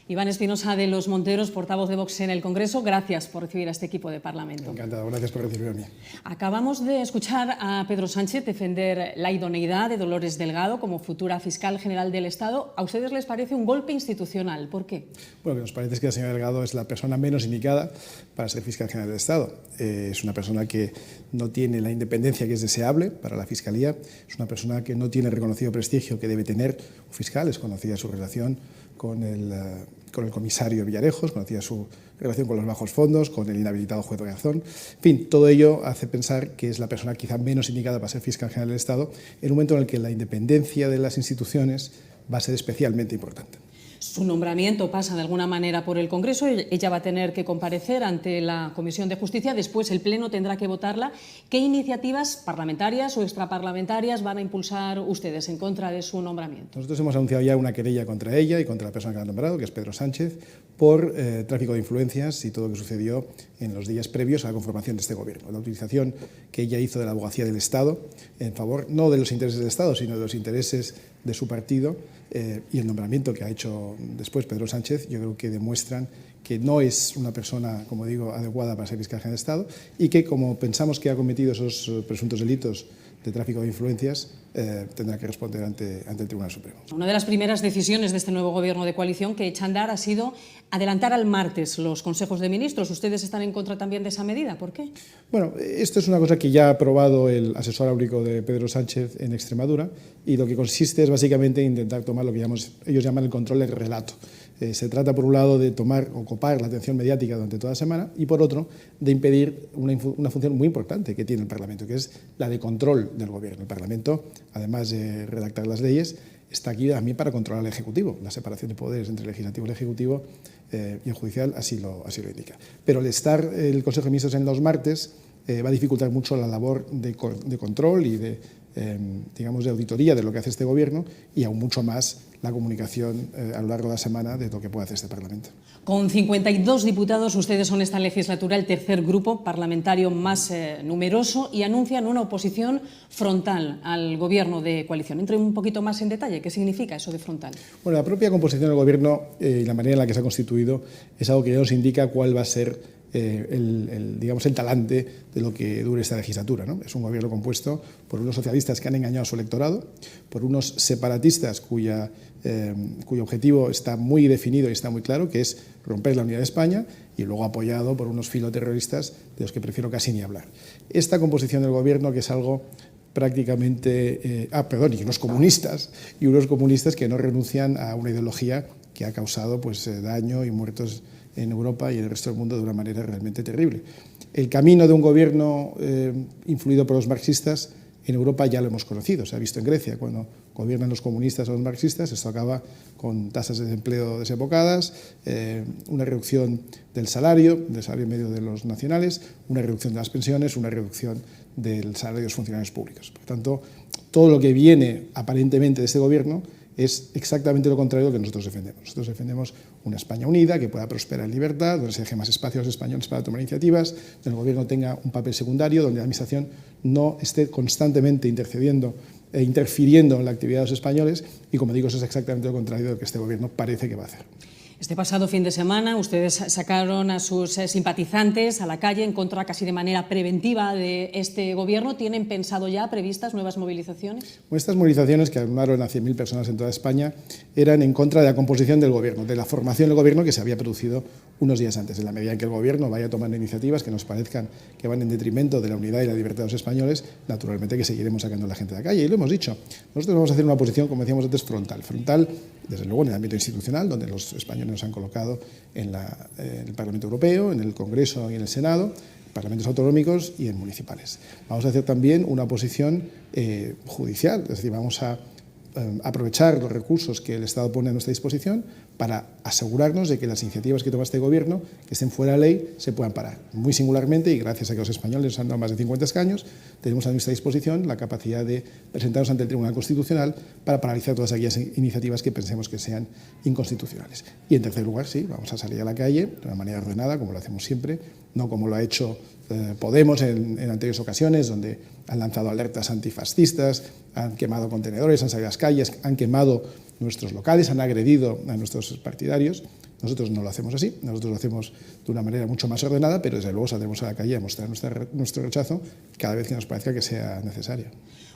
Iván Espinosa de los Monteros, portavoz de Vox en el Congreso, gracias por recibir a este equipo de Parlamento. Encantado, gracias por recibirme a mí. Acabamos de escuchar a Pedro Sánchez defender la idoneidad de Dolores Delgado como futura fiscal general del Estado. ¿A ustedes les parece un golpe institucional? ¿Por qué? Bueno, que nos parece que la señora Delgado es la persona menos indicada para ser fiscal general del Estado. Es una persona que no tiene la independencia que es deseable para la Fiscalía, es una persona que no tiene el reconocido prestigio que debe tener un fiscal, es conocida su relación con el comisario Villarejos, conocida su relación con los bajos fondos, con el inhabilitado juez de Garzón. En fin, todo ello hace pensar que es la persona quizá menos indicada para ser fiscal general del Estado en un momento en el que la independencia de las instituciones va a ser especialmente importante. Su nombramiento pasa de alguna manera por el Congreso, ella va a tener que comparecer ante la Comisión de Justicia, después el Pleno tendrá que votarla. ¿Qué iniciativas parlamentarias o extraparlamentarias van a impulsar ustedes en contra de su nombramiento? Nosotros hemos anunciado ya una querella contra ella y contra la persona que la ha nombrado, que es Pedro Sánchez, por tráfico de influencias y todo lo que sucedió en los días previos a la conformación de este Gobierno. La utilización que ella hizo de la abogacía del Estado en favor no de los intereses del Estado, sino de los intereses de su partido, y el nombramiento que ha hecho después Pedro Sánchez, yo creo que demuestran que no es una persona, como digo, adecuada para ser fiscal general de Estado y que, como pensamos que ha cometido esos presuntos delitos de tráfico de influencias, tendrá que responder ante el Tribunal Supremo. Una de las primeras decisiones de este nuevo Gobierno de coalición que echa a andar ha sido adelantar al martes los consejos de ministros. ¿Ustedes están en contra también de esa medida? ¿Por qué? Bueno, esto es una cosa que ya ha aprobado el asesor áurico de Pedro Sánchez en Extremadura y lo que consiste es básicamente intentar tomar lo que ellos llaman el control del relato. Se trata, por un lado, de tomar o copar la atención mediática durante toda la semana y, por otro, de impedir una función muy importante que tiene el Parlamento, que es la de control del Gobierno. El Parlamento, además de redactar las leyes, está aquí también para controlar al Ejecutivo. La separación de poderes entre el Legislativo y el Ejecutivo y el Judicial así lo indica. Pero el estar el Consejo de Ministros en los martes va a dificultar mucho la labor de control y de auditoría de lo que hace este Gobierno y aún mucho más la comunicación a lo largo de la semana de lo que puede hacer este Parlamento. Con 52 diputados, ustedes son esta legislatura el tercer grupo parlamentario más numeroso y anuncian una oposición frontal al Gobierno de coalición. Entre un poquito más en detalle, ¿qué significa eso de frontal? Bueno, la propia composición del Gobierno y la manera en la que se ha constituido es algo que ya nos indica cuál va a ser el talante de lo que dure esta legislatura, ¿no? Es un Gobierno compuesto por unos socialistas que han engañado a su electorado, por unos separatistas cuyo objetivo está muy definido y está muy claro, que es romper la unidad de España, y luego apoyado por unos filoterroristas de los que prefiero casi ni hablar. Esta composición del Gobierno, que es algo prácticamente... y unos comunistas que no renuncian a una ideología que ha causado daño y muertos en Europa y en el resto del mundo de una manera realmente terrible. El camino de un gobierno influido por los marxistas en Europa ya lo hemos conocido, se ha visto en Grecia, cuando gobiernan los comunistas o los marxistas, esto acaba con tasas de desempleo desembocadas, una reducción del salario medio de los nacionales, una reducción de las pensiones, una reducción del salario de los funcionarios públicos. Por tanto, todo lo que viene aparentemente de este gobierno es exactamente lo contrario de lo que nosotros defendemos. Nosotros defendemos una España unida, que pueda prosperar en libertad, donde se deje más espacio a los españoles para tomar iniciativas, donde el Gobierno tenga un papel secundario, donde la Administración no esté constantemente intercediendo e interfiriendo en la actividad de los españoles y, como digo, eso es exactamente lo contrario de lo que este Gobierno parece que va a hacer. Este pasado fin de semana ustedes sacaron a sus simpatizantes a la calle en contra casi de manera preventiva de este Gobierno. ¿Tienen pensado ya previstas nuevas movilizaciones? Estas movilizaciones, que armaron a 100.000 personas en toda España, eran en contra de la composición del Gobierno, de la formación del Gobierno que se había producido unos días antes. En la medida en que el Gobierno vaya tomando iniciativas que nos parezcan que van en detrimento de la unidad y la libertad de los españoles, naturalmente que seguiremos sacando a la gente de la calle. Y lo hemos dicho, nosotros vamos a hacer una oposición, como decíamos antes, frontal. Frontal, desde luego, en el ámbito institucional, donde los españoles nos han colocado en el Parlamento Europeo, en el Congreso y en el Senado, parlamentos autonómicos y en municipales. Vamos a hacer también una oposición judicial, es decir, vamos a aprovechar los recursos que el Estado pone a nuestra disposición para asegurarnos de que las iniciativas que toma este Gobierno, que estén fuera de la ley, se puedan parar. Muy singularmente, y gracias a que los españoles nos han dado más de 50 escaños, tenemos a nuestra disposición la capacidad de presentarnos ante el Tribunal Constitucional para paralizar todas aquellas iniciativas que pensemos que sean inconstitucionales. Y en tercer lugar, sí, vamos a salir a la calle de una manera ordenada, como lo hacemos siempre, no como lo ha hecho Podemos en anteriores ocasiones, donde han lanzado alertas antifascistas, han quemado contenedores, han salido a las calles, han quemado nuestros locales, han agredido a nuestros partidarios. Nosotros no lo hacemos así, nosotros lo hacemos de una manera mucho más ordenada, pero desde luego saldremos a la calle a mostrar nuestro rechazo cada vez que nos parezca que sea necesario.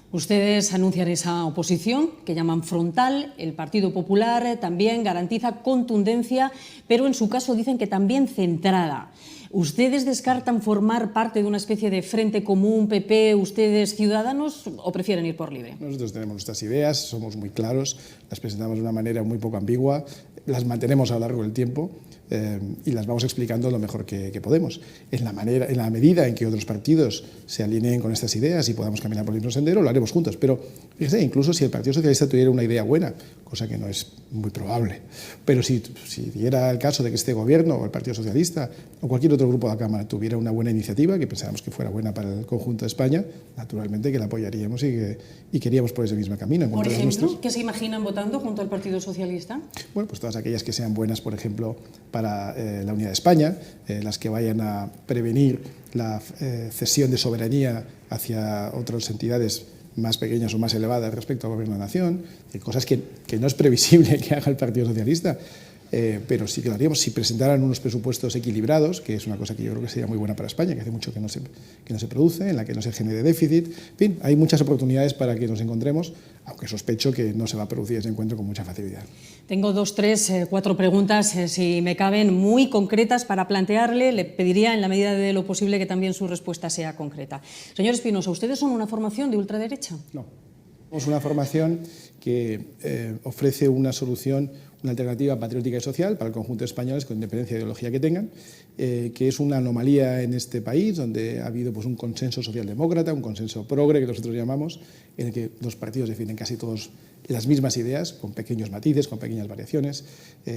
Ustedes anuncian esa oposición que llaman frontal. El Partido Popular también garantiza contundencia, pero en su caso dicen que también centrada. ¿Ustedes descartan formar parte de una especie de frente común, PP, ustedes Ciudadanos, o prefieren ir por libre? Nosotros tenemos nuestras ideas, somos muy claros, las presentamos de una manera muy poco ambigua, las mantenemos a lo largo del tiempo y las vamos explicando lo mejor que podemos. En la medida en que otros partidos se alineen con estas ideas y podamos caminar por el mismo sendero, lo haremos juntos. Pero fíjese, incluso si el Partido Socialista tuviera una idea buena, cosa que no es muy probable, pero si diera el caso de que este gobierno o el Partido Socialista o cualquier otro grupo de la Cámara tuviera una buena iniciativa, que pensáramos que fuera buena para el conjunto de España, naturalmente que la apoyaríamos y queríamos por ese mismo camino. Por ejemplo, ¿qué se imaginan votando junto al Partido Socialista? Bueno, pues todas aquellas que sean buenas, por ejemplo, para la unidad de España, las que vayan a prevenir la cesión de soberanía hacia otras entidades más pequeñas o más elevadas respecto al gobierno de la nación, cosas que no es previsible que haga el Partido Socialista, pero sí que lo haríamos si presentaran unos presupuestos equilibrados, que es una cosa que yo creo que sería muy buena para España, que hace mucho que no se produce, en la que no se genere déficit. En fin, hay muchas oportunidades para que nos encontremos, aunque sospecho que no se va a producir ese encuentro con mucha facilidad. Tengo 2, 3, 4 preguntas, si me caben, muy concretas para plantearle. Le pediría, en la medida de lo posible, que también su respuesta sea concreta. Señor Espinosa, ¿ustedes son una formación de ultraderecha? No. Somos una formación que ofrece una solución, una alternativa patriótica y social para el conjunto de españoles con independencia de ideología que tengan, que es una anomalía en este país donde ha habido pues, un consenso socialdemócrata, un consenso progre que nosotros llamamos, en el que los partidos defienden casi todos las mismas ideas, con pequeños matices, con pequeñas variaciones.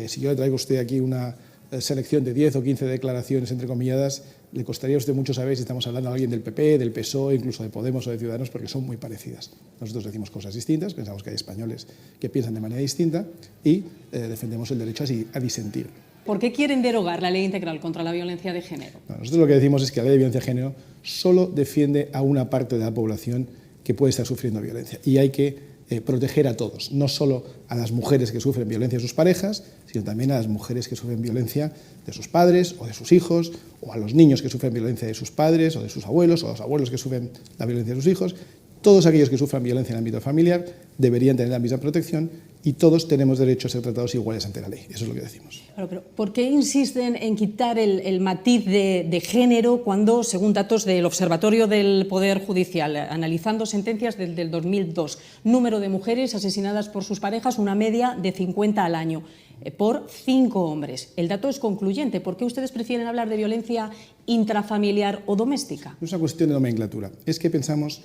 Si yo le traigo a usted aquí una selección de 10 o 15 declaraciones entrecomilladas, le costaría a usted mucho saber si estamos hablando de alguien del PP, del PSOE, incluso de Podemos o de Ciudadanos, porque son muy parecidas. Nosotros decimos cosas distintas, pensamos que hay españoles que piensan de manera distinta y defendemos el derecho a disentir. ¿Por qué quieren derogar la Ley Integral contra la Violencia de Género? Nosotros lo que decimos es que la Ley de Violencia de Género solo defiende a una parte de la población que puede estar sufriendo violencia y hay que proteger a todos, no solo a las mujeres que sufren violencia de sus parejas, sino también a las mujeres que sufren violencia de sus padres o de sus hijos, o a los niños que sufren violencia de sus padres o de sus abuelos, o a los abuelos que sufren la violencia de sus hijos. Todos aquellos que sufran violencia en el ámbito familiar deberían tener la misma protección y todos tenemos derecho a ser tratados iguales ante la ley. Eso es lo que decimos. Claro, pero ¿por qué insisten en quitar el matiz de género cuando, según datos del Observatorio del Poder Judicial, analizando sentencias desde el 2002, número de mujeres asesinadas por sus parejas, una media de 50 al año, por 5 hombres? El dato es concluyente. ¿Por qué ustedes prefieren hablar de violencia intrafamiliar o doméstica? No es una cuestión de nomenclatura, es que pensamos,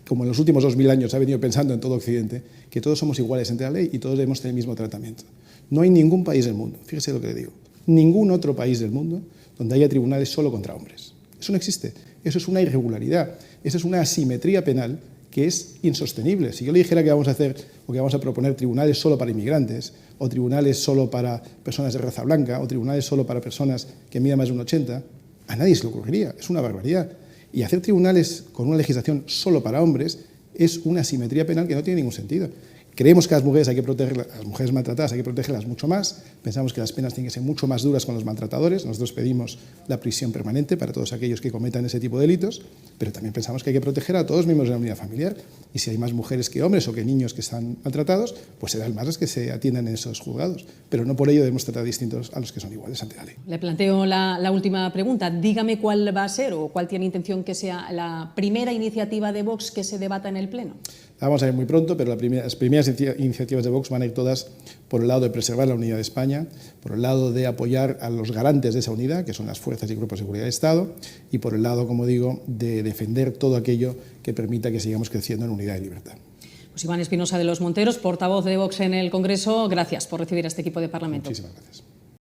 como en los últimos 2000 años se ha venido pensando en todo Occidente, que todos somos iguales ante la ley y todos debemos tener el mismo tratamiento. No hay ningún país del mundo, fíjese lo que le digo, ningún otro país del mundo donde haya tribunales solo contra hombres. Eso no existe, eso es una irregularidad, eso es una asimetría penal que es insostenible. Si yo le dijera que vamos a hacer o que vamos a proponer tribunales solo para inmigrantes, o tribunales solo para personas de raza blanca, o tribunales solo para personas que midan más de 1,80, a nadie se le ocurriría, es una barbaridad. Y hacer tribunales con una legislación solo para hombres es una asimetría penal que no tiene ningún sentido. Creemos que a las mujeres hay que protegerlas, a las mujeres maltratadas hay que protegerlas mucho más. Pensamos que las penas tienen que ser mucho más duras con los maltratadores. Nosotros pedimos la prisión permanente para todos aquellos que cometan ese tipo de delitos, pero también pensamos que hay que proteger a todos los miembros de la unidad familiar. Y si hay más mujeres que hombres o que niños que están maltratados, pues serán más las que se atiendan en esos juzgados. Pero no por ello debemos tratar distintos a los que son iguales ante la ley. Le planteo la última pregunta. Dígame cuál va a ser o cuál tiene intención que sea la primera iniciativa de Vox que se debata en el Pleno. Vamos a ver muy pronto, pero las primeras iniciativas de Vox van a ir todas por el lado de preservar la unidad de España, por el lado de apoyar a los garantes de esa unidad, que son las fuerzas y grupos de seguridad de Estado, y por el lado, como digo, de defender todo aquello que permita que sigamos creciendo en unidad y libertad. Pues Iván Espinosa de los Monteros, portavoz de Vox en el Congreso, gracias por recibir a este equipo de Parlamento. Muchísimas gracias.